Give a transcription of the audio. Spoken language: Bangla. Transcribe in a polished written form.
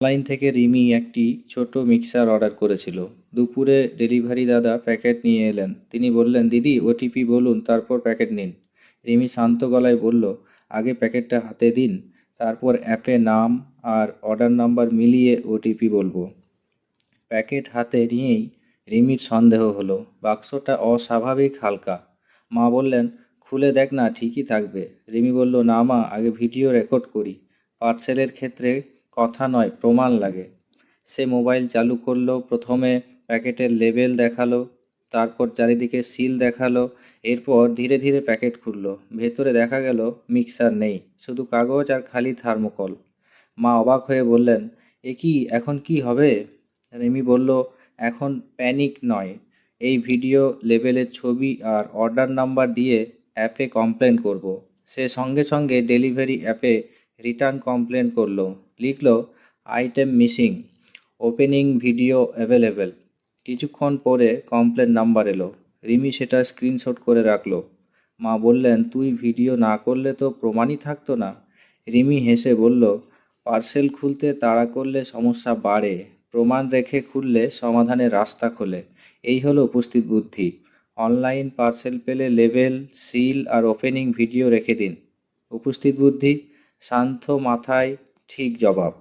অনলাইন থেকে রিমি একটি ছোট মিক্সার অর্ডার করেছিল। দুপুরে ডেলিভারি দাদা প্যাকেট নিয়ে এলেন। তিনি বললেন, দিদি ওটিপি বলুন, তারপর প্যাকেট নিন। রিমি শান্ত গলায় বলল, আগে প্যাকেটটা হাতে দিন, তারপর অ্যাপে নাম আর অর্ডার নাম্বার মিলিয়ে ওটিপি বলবো। প্যাকেট হাতে নিয়েই রিমির সন্দেহ হলো, বাক্সটা অস্বাভাবিক হালকা। মা বললেন, খুলে দেখ না, ঠিকই থাকবে। রিমি বলল, না মা, আগে ভিডিও রেকর্ড করি। পার্সেলের ক্ষেত্রে কথা নয়, প্রমাণ লাগে। সে মোবাইল চালু করলো। প্রথমে প্যাকেটের লেবেল দেখালো, তারপর চারিদিকে সিল দেখালো। এরপর ধীরে ধীরে প্যাকেট খুললো। ভেতরে দেখা গেল মিক্সার নেই, শুধু কাগজ আর খালি থার্মোকল। মা অবাক হয়ে বললেন, এ কি, এখন কি হবে? রিমি বলল, এখন প্যানিক নয়, এই ভিডিও লেভেলের ছবি আর অর্ডার নাম্বার দিয়ে অ্যাপে কমপ্লেন করব। সে সঙ্গে সঙ্গে ডেলিভারি অ্যাপে রিটার্ন কমপ্লেন করলো। লিখলো, item missing, opening video available. কিছুক্ষণ পরে কমপ্লেন নাম্বার এলো। রিমি সেটা স্ক্রিনশট করে রাখলো। মা বললেন, তুই ভিডিও না করলে তো প্রমাণই থাকতো না। রিমি হেসে বলল, পার্সেল খুলতে তাড়া করলে সমস্যা বাড়ে, প্রমাণ রেখে খুললে সমাধানের রাস্তা খোলে। এই হলো উপস্থিত বুদ্ধি। অনলাইন পার্সেল পেলে লেবেল, সিল আর ওপেনিং ভিডিও রেখে দিন। উপস্থিত বুদ্ধি, শান্ত মাথায় ঠিক জবাব।